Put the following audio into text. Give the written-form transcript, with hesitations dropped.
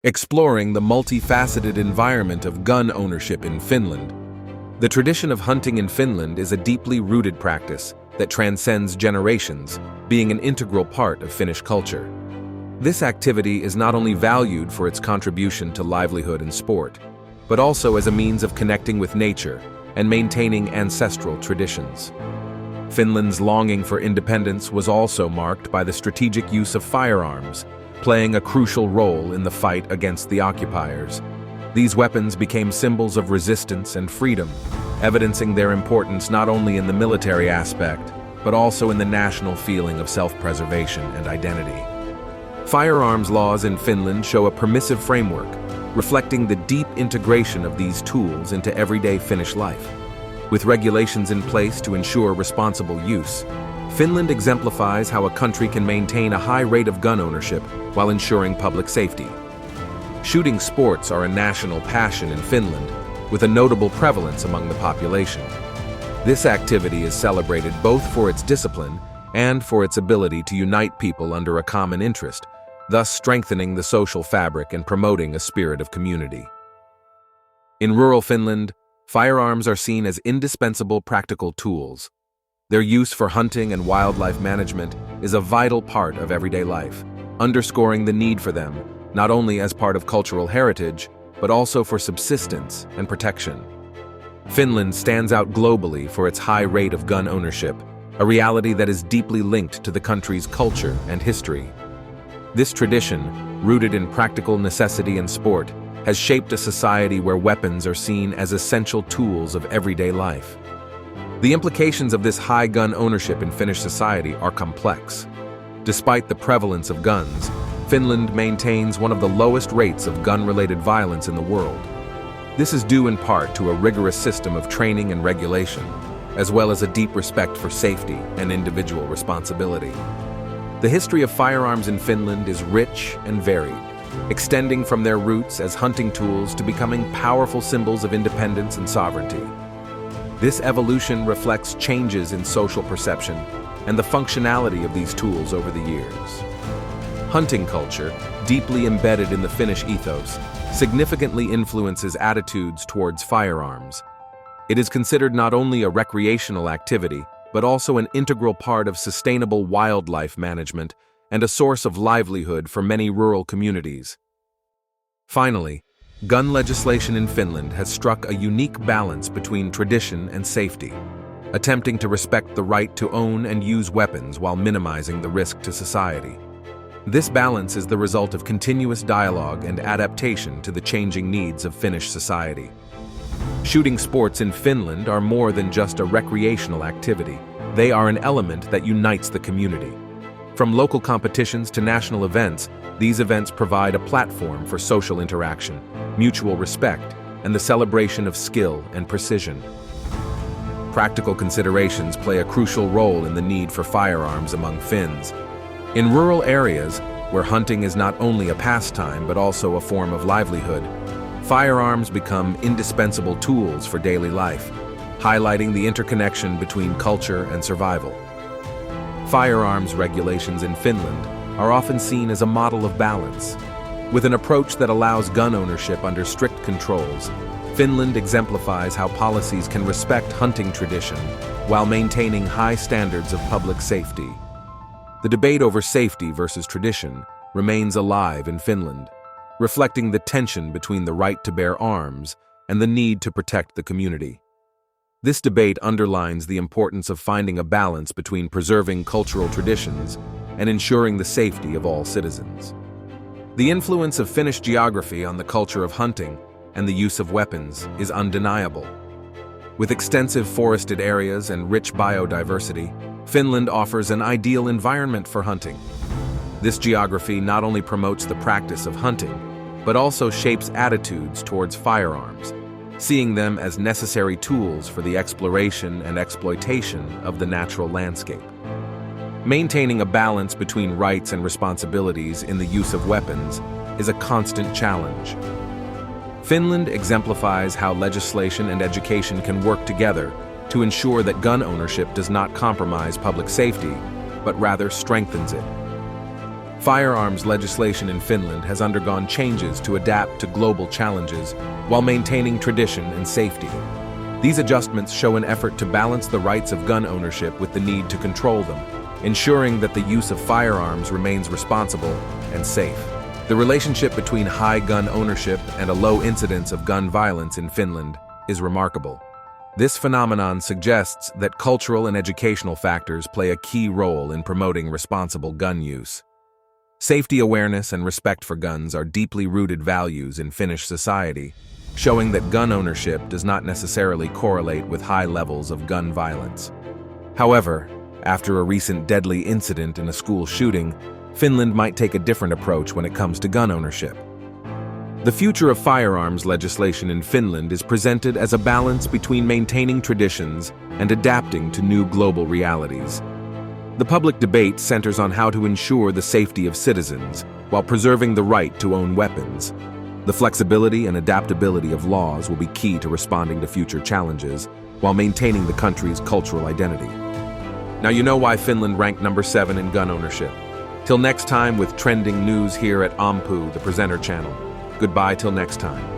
exploring the multifaceted environment of gun ownership in Finland. The tradition of hunting in Finland is a deeply rooted practice that transcends generations, being an integral part of Finnish culture. This activity is not only valued for its contribution to livelihood and sport, but also as a means of connecting with nature and maintaining ancestral traditions. Finland's longing for independence was also marked by the strategic use of firearms, playing a crucial role in the fight against the occupiers. These weapons became symbols of resistance and freedom, evidencing their importance not only in the military aspect, but also in the national feeling of self-preservation and identity. Firearms laws in Finland show a permissive framework, reflecting the deep integration of these tools into everyday Finnish life. With regulations in place to ensure responsible use, Finland exemplifies how a country can maintain a high rate of gun ownership while ensuring public safety. Shooting sports are a national passion in Finland, with a notable prevalence among the population. This activity is celebrated both for its discipline and for its ability to unite people under a common interest, thus strengthening the social fabric and promoting a spirit of community. In rural Finland, firearms are seen as indispensable practical tools. Their use for hunting and wildlife management is a vital part of everyday life, underscoring the need for them, not only as part of cultural heritage, but also for subsistence and protection. Finland stands out globally for its high rate of gun ownership, a reality that is deeply linked to the country's culture and history. This tradition, rooted in practical necessity and sport, has shaped a society where weapons are seen as essential tools of everyday life. The implications of this high gun ownership in Finnish society are complex. Despite the prevalence of guns, Finland maintains one of the lowest rates of gun-related violence in the world. This is due in part to a rigorous system of training and regulation, as well as a deep respect for safety and individual responsibility. The history of firearms in Finland is rich and varied, extending from their roots as hunting tools to becoming powerful symbols of independence and sovereignty. This evolution reflects changes in social perception and the functionality of these tools over the years. Hunting culture, deeply embedded in the Finnish ethos, significantly influences attitudes towards firearms. It is considered not only a recreational activity, but also an integral part of sustainable wildlife management and a source of livelihood for many rural communities. Finally, gun legislation in Finland has struck a unique balance between tradition and safety, attempting to respect the right to own and use weapons while minimizing the risk to society. This balance is the result of continuous dialogue and adaptation to the changing needs of Finnish society. Shooting sports in Finland are more than just a recreational activity. They are an element that unites the community. From local competitions to national events, these events provide a platform for social interaction, mutual respect, and the celebration of skill and precision. Practical considerations play a crucial role in the need for firearms among Finns. In rural areas, where hunting is not only a pastime but also a form of livelihood, firearms become indispensable tools for daily life, highlighting the interconnection between culture and survival. Firearms regulations in Finland are often seen as a model of balance. With an approach that allows gun ownership under strict controls, Finland exemplifies how policies can respect hunting tradition while maintaining high standards of public safety. The debate over safety versus tradition remains alive in Finland, reflecting the tension between the right to bear arms and the need to protect the community. This debate underlines the importance of finding a balance between preserving cultural traditions and ensuring the safety of all citizens. The influence of Finnish geography on the culture of hunting and the use of weapons is undeniable. With extensive forested areas and rich biodiversity, Finland offers an ideal environment for hunting. This geography not only promotes the practice of hunting, but also shapes attitudes towards firearms, seeing them as necessary tools for the exploration and exploitation of the natural landscape. Maintaining a balance between rights and responsibilities in the use of weapons is a constant challenge. Finland exemplifies how legislation and education can work together to ensure that gun ownership does not compromise public safety, but rather strengthens it. Firearms legislation in Finland has undergone changes to adapt to global challenges while maintaining tradition and safety. These adjustments show an effort to balance the rights of gun ownership with the need to control them, ensuring that the use of firearms remains responsible and safe. The relationship between high gun ownership and a low incidence of gun violence in Finland is remarkable. This phenomenon suggests that cultural and educational factors play a key role in promoting responsible gun use. Safety awareness and respect for guns are deeply rooted values in Finnish society, showing that gun ownership does not necessarily correlate with high levels of gun violence. However, after a recent deadly incident in a school shooting, Finland might take a different approach when it comes to gun ownership. The future of firearms legislation in Finland is presented as a balance between maintaining traditions and adapting to new global realities. The public debate centers on how to ensure the safety of citizens while preserving the right to own weapons. The flexibility and adaptability of laws will be key to responding to future challenges while maintaining the country's cultural identity. Now you know why Finland ranked number 7 in gun ownership. Till next time with trending news here at Ampu, the presenter channel. Goodbye till next time.